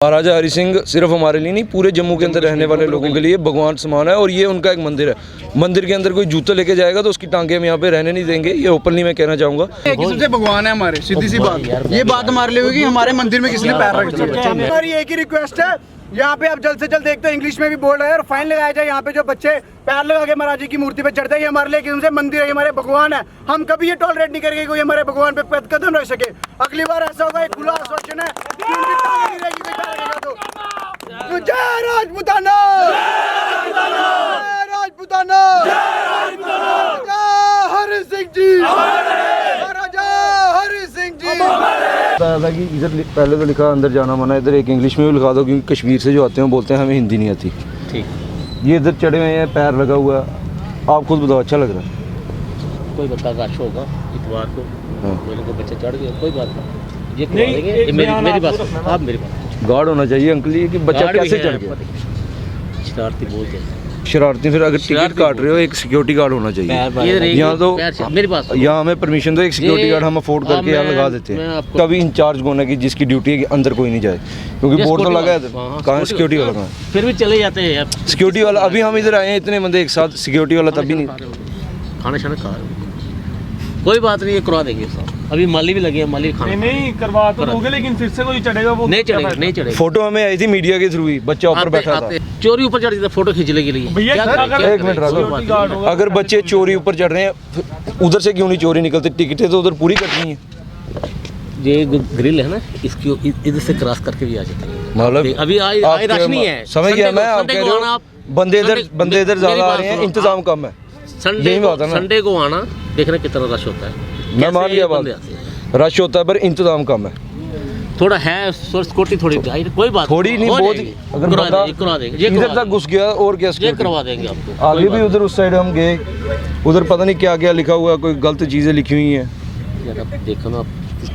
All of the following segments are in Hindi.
महाराजा हरि सिंह सिर्फ हमारे लिए नहीं, पूरे जम्मू के अंदर रहने वाले लोगों के लिए भगवान समान है। और ये उनका एक मंदिर है। मंदिर के अंदर कोई जूते लेके जाएगा तो उसकी टांगे हम यहाँ पे रहने नहीं देंगे। ये ओपनली मैं कहना चाहूँगा। किसी से भगवान है हमारे, सीधी सी बात। ये बात हमारे लिए होगी, हमारे मंदिर में किसने पैर रख दिया। हमारी एक ही रिक्वेस्ट है, यहाँ पे आप जल्द से जल्द देखते हैं इंग्लिश में भी बोल रहे हैं और फाइन लगाया जाए। यहाँ पे जो बच्चे पैर लगा के महाराज जी की मूर्ति पे चढ़ते हैं, ये हमारे लिए किसी से मंदिर है, हमारे भगवान है। हम कभी ये टॉलरेट नहीं करेंगे कोई हमारे भगवान पे कदम रख सके। अगली बार ऐसा होगा, एक खुला आश्वासन है कि उनकी टांग नहीं रहेगी, कोई पैर रखेगा तो। जय राजपूताना, जय राजपूताना, जय हरि सिंह जी, महाराजा हरि सिंह जी। था कि इधर पहले तो लिखा अंदर जाना मना, इधर एक इंग्लिश में भी लिखा दो, क्योंकि कश्मीर से जो आते हैं बोलते हैं हमें हिंदी नहीं आती। ठीक, ये इधर चढ़े हुए हैं, पैर लगा हुआ है। आप खुद बताओ, अच्छा लग रहा है? कोई बता रश होगा इतवार को, कोई ना कोई बच्चे चढ़ गए, कोई बात नहीं, ये नहीं, देंगे। मेरी बात आप मेरी बात गार्ड होना चाहिए अंकल, ये कि बच्चा कैसे चढ़ गया? शरारती बोलते हैं, शरारती। फिर अगर टिकट काट रहे हो, एक सिक्योरिटी गार्ड होना चाहिए यहाँ। तो मेरी बात यहाँ हमें परमिशन दो, एक सिक्योरिटी गार्ड हम अफोर्ड करके यहाँ लगा देते हैं। कभी इंचार्ज कौन है कि जिसकी ड्यूटी है कि अंदर कोई नहीं जाए, क्योंकि बोर्ड तो लगा है। कहाँ सिक्योरिटी वाला? कहाँ फिर भी चले जाते हैं यार सिक्योरिटी वाला? अभी हम इधर आए हैं इतने बंदे एक साथ, सिक्योरिटी वाला तभी नहीं। खाना शाना खा रहे हो, कोई बात नहीं, ये करवा देंगे साहब। अभी माली भी लगे हैं, माली खाना नहीं करवा तो दोगे, लेकिन फिर से कोई चढ़ेगा वो नहीं चढ़ेगा, नहीं चढ़ेगा। फोटो हमें आई थी मीडिया के थ्रू ही, बच्चा ऊपर बैठा था, चोरी ऊपर चढ़ जाता, फोटो खींचने के लिए। भैया एक मिनट रखो, अगर बच्चे चोरी ऊपर चढ़ रहे हैं, उधर से क्यों नहीं चोरी निकलते? टिकटें तो उधर पूरी करनी है। ये ग्रिल है ना, इसकी इधर से क्रॉस करके भी आ जाते हैं। मतलब अभी आज रश नहीं है, समझ गया मैं। आप कह रहे हो बंदे इधर ज्यादा आ रहे हैं, इंतजाम कम है। संडे को आना, देखना कितना रश होता है। मैं मान लिया बात, रश होता है पर इंतजाम कम है। थोड़ा है सिक्योरिटी थोड़ी, कोई बात थोड़ी नहीं, बहुत। अगर करवा देंगे, इधर तक घुस गया और क्या, ये करवा देंगे आपको। आगे भी उधर उस साइड हम गए, उधर पता नहीं क्या क्या लिखा हुआ है, कोई गलत चीजें लिखी हुई हैं। देखो ना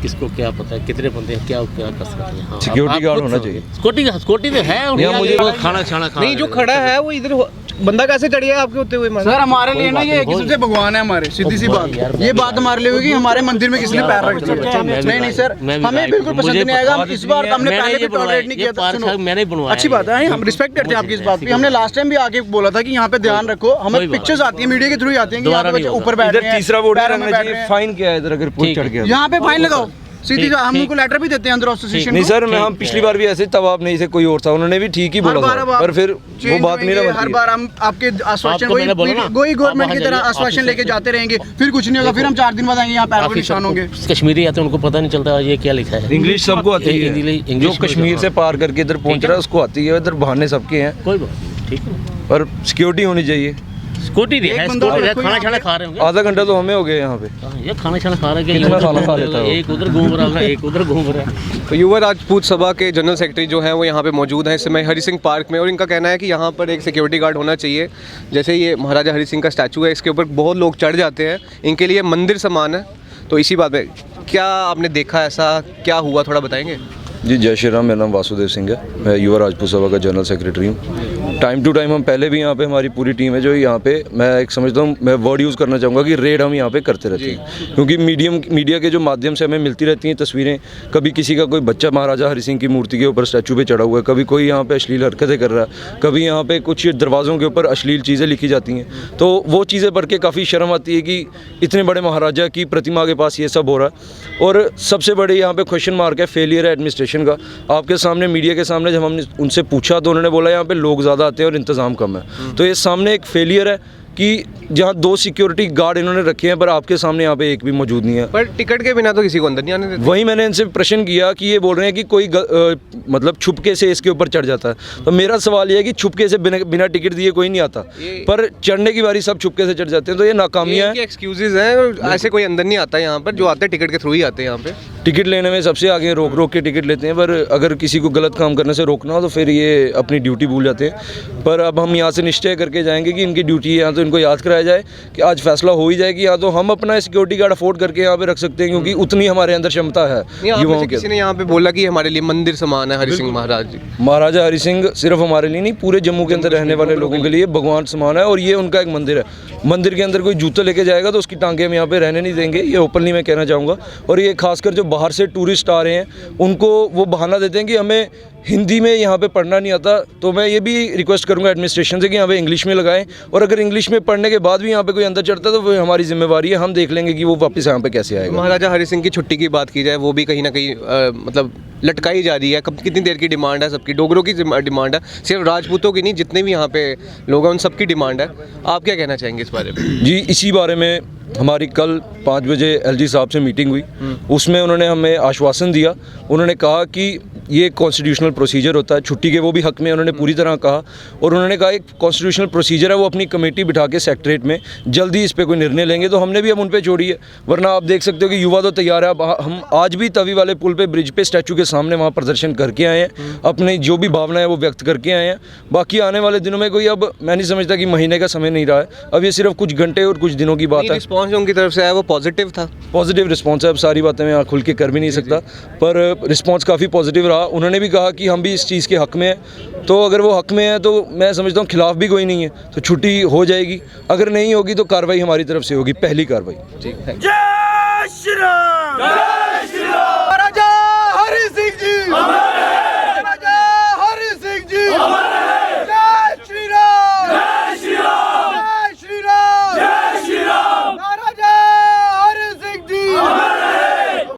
किसको क्या पता है, कितने बंदे क्या कर सकते हैं। सिक्योरिटी गार्ड होना चाहिए। सिक्योरिटी तो है, मुझे खाना छाना नहीं, जो खड़ा है वो इधर बंदा कैसे चढ़ गया आपके होते हुए? सर हमारे लिए ना ये किसी से भगवान है हमारे, सीधी सी बात। ये बात हमारे लिए होगी, हमारे मंदिर में किसने पैर रख दिया। नहीं सर, हमें बिल्कुल पसंद नहीं आएगा। हम इस बार हमने पहले भी टॉलरेट नहीं किया था। मैंने बनवाया, अच्छी बात है, हम रिस्पेक्ट करते हैं आपकी इस बात की। हमने लास्ट टाइम भी आके बोला था कि यहाँ पे ध्यान रखो। हमें पिक्चर्स आती है, मीडिया के थ्रू आती है कि यहाँ पे ऊपर बैठ रहे हैं। तीसरा बोर्ड रखना चाहिए, फाइन क्या है इधर अगर कोई चढ़ गया? यहाँ पे फाइन लगाओ सीधी। हम उनको लेटर भी देते हैं अंदर एसोसिएशन। नहीं सर, हम पिछली बार भी ऐसे, तब आप नहीं से कोई और था, उन्होंने भी ठीक ही बोला था, पर फिर वो बात नहीं रहा। हर बार हम आपके आश्वासन वही गवर्नमेंट की तरह आश्वासन लेके जाते रहेंगे, फिर कुछ नहीं होगा। फिर हम 4 दिन बाद आएंगे, यहाँ पैरों के निशान होंगे। कश्मीरी आते हैं, उनको पता नहीं चलता ये क्या लिखा है। इंग्लिश सबको आती है, जो कश्मीर से पार करके इधर पहुंच रहा है उसको आती है। इधर बहाने सबके हैं, कोई बात ठीक है, पर सिक्योरिटी होनी चाहिए। सिक्योरिटी है, खाना छाना खा रहे होंगे। आधा घंटा तो हमें हो गया यहाँ पे, ये खाना छाना खा रहे हैं। कितना खाना खा लेता है? एक उधर घूम रहा है, एक उधर घूम रहा है। तो युवा राजपूत सभा के जनरल सेक्रेटरी जो हैं वो यहाँ पे मौजूद हैं इस समय हरि सिंह पार्क में, और इनका कहना है कि यहाँ पर एक सिक्योरिटी गार्ड होना चाहिए। जैसे ये महाराजा हरि सिंह का स्टैचू है, इसके ऊपर बहुत लोग चढ़ जाते हैं, इनके लिए मंदिर समान है। तो इसी बात में क्या आपने देखा, ऐसा क्या हुआ, थोड़ा बताएंगे? जी जय श्री राम, मेरा नाम वासुदेव सिंह है, मैं युवा राजपूत सभा का जनरल सेक्रेटरी हूँ। टाइम टू टाइम हम पहले भी यहाँ पे, हमारी पूरी टीम है जो यहाँ पे, मैं एक समझता हूँ, मैं वर्ड यूज़ करना चाहूँगा कि रेड हम यहाँ पे करते रहते हैं, क्योंकि मीडिया के जो माध्यम से हमें मिलती रहती हैं तस्वीरें। कभी किसी का कोई बच्चा महाराजा हरि सिंह की मूर्ति के ऊपर स्टैचू पे चढ़ा हुआ है, कभी कोई यहाँ पे अश्लील हरकतें कर रहा है, कभी यहाँ पे कुछ दरवाज़ों के ऊपर अश्लील चीज़ें लिखी जाती हैं। तो वो चीज़ें पढ़ के काफ़ी शर्म आती है कि इतने बड़े महाराजा की प्रतिमा के पास ये सब हो रहा है। और सबसे बड़े यहाँ पे क्वेश्चन मार्क है, फेलियर है एडमिनिस्ट्रेशन का। आपके सामने, मीडिया के सामने जब हमने उनसे पूछा तो उन्होंने बोला यहाँ पे लोग ज़्यादा आते हैं और इंतज़ाम कम है। तो ये सामने एक फेलियर है कि जहाँ 2 सिक्योरिटी गार्ड इन्होंने रखे हैं, पर आपके सामने यहाँ पे एक भी मौजूद नहीं है। पर टिकट के बिना तो किसी को अंदर नहीं आने देते। वही मैंने इनसे प्रश्न किया कि ये बोल रहे हैं कि कोई मतलब छुपके से इसके ऊपर चढ़ जाता है। तो मेरा सवाल ये है कि छुपके से बिना टिकट दिए कोई नहीं आता, पर चढ़ने की बारी सब छुपके से चढ़ जाते हैं। तो ये नाकामियाँ हैं, एक्सक्यूजेज हैं। ऐसे कोई अंदर नहीं आता यहाँ पर, जो आते हैं टिकट के थ्रू ही आते हैं यहाँ पे। टिकट लेने में सबसे आगे रोक के टिकट लेते हैं, पर अगर किसी को गलत काम करने से रोकना हो तो फिर ये अपनी ड्यूटी भूल जाते हैं। पर अब हम यहाँ से निश्चय करके जाएंगे कि इनकी ड्यूटी है, यहाँ तो इनको याद कराया जाए कि आज फैसला हो ही जाए कि या तो हम अपना सिक्योरिटी गार्ड अफोर्ड करके यहाँ पे रख सकते हैं, क्योंकि उतनी हमारे अंदर क्षमता है युवाओं की। किसी ने यहाँ पे बोला कि हमारे लिए मंदिर समान है हरि सिंह महाराज जी। महाराजा हरि सिंह सिर्फ हमारे लिए नहीं, पूरे जम्मू के अंदर रहने वाले लोगों के लिए भगवान समान है। और ये उनका एक मंदिर है। मंदिर के अंदर कोई जूते लेके जाएगा तो उसकी टांगे हम यहाँ पे रहने नहीं देंगे। ये ओपनली मैं कहना चाहूँगा। और ये खासकर जो बाहर से टूरिस्ट आ रहे हैं उनको वो बहाना देते हैं कि हमें हिंदी में यहाँ पे पढ़ना नहीं आता, तो मैं ये भी रिक्वेस्ट करूँगा एडमिनिस्ट्रेशन से कि यहाँ पे इंग्लिश में लगाएं, और अगर इंग्लिश में पढ़ने के बाद भी यहाँ पे कोई अंदर चढ़ता है तो वो हमारी जिम्मेवारी है, हम देख लेंगे कि वो वापस यहाँ पे कैसे आएगा। महाराजा हरि सिंह की छुट्टी की बात की जाए, वो भी कहीं ना कहीं मतलब लटकाई जा रही है। कब कितनी देर की डिमांड है सबकी, डोगरों की डिमांड है, सिर्फ राजपूतों की नहीं, जितने भी यहाँ पे लोग हैं उन सबकी डिमांड है। आप क्या कहना चाहेंगे इस बारे में? जी, इसी बारे में हमारी कल 5 बजे एलजी साहब से मीटिंग हुई, उसमें उन्होंने हमें आश्वासन दिया। उन्होंने कहा कि ये कॉन्स्टिट्यूशनल प्रोसीजर होता है, छुट्टी के वो भी हक में उन्होंने पूरी तरह कहा, और उन्होंने कहा एक कॉन्स्टिट्यूशनल प्रोसीजर है, वो अपनी कमेटी बिठा के सेक्रेटरीट में जल्दी इस पे कोई निर्णय लेंगे। तो हमने भी अब उन पे छोड़ी है, वरना आप देख सकते हो कि युवा तो तैयार है। अब हम आज भी तवी वाले पुल पे, ब्रिज पे, स्टैचू के सामने वहाँ प्रदर्शन करके आए हैं, अपनी जो भी भावना है वो व्यक्त करके आए हैं। बाकी आने वाले दिनों में कोई, अब मैं नहीं समझता कि महीने का समय नहीं रहा है, अब ये सिर्फ कुछ घंटे और कुछ दिनों की बात है। रिस्पॉन्स जो उनकी तरफ से आया वो पॉजिटिव था? पॉजिटिव रिस्पॉन्स है, अब सारी बातें मैं यहाँ खुल के कर भी नहीं सकता, पर रिस्पॉन्स काफ़ी पॉजिटिव रहा। उन्होंने भी कहा कि हम भी इस चीज़ के हक़ में हैं, तो अगर वो हक़ में है तो मैं समझता हूँ खिलाफ भी कोई नहीं है, तो छुट्टी हो जाएगी। अगर नहीं होगी तो कार्रवाई हमारी तरफ से होगी, पहली कार्रवाई। जी, थैंक यू। जय श्री राम, जय श्री राम, महाराजा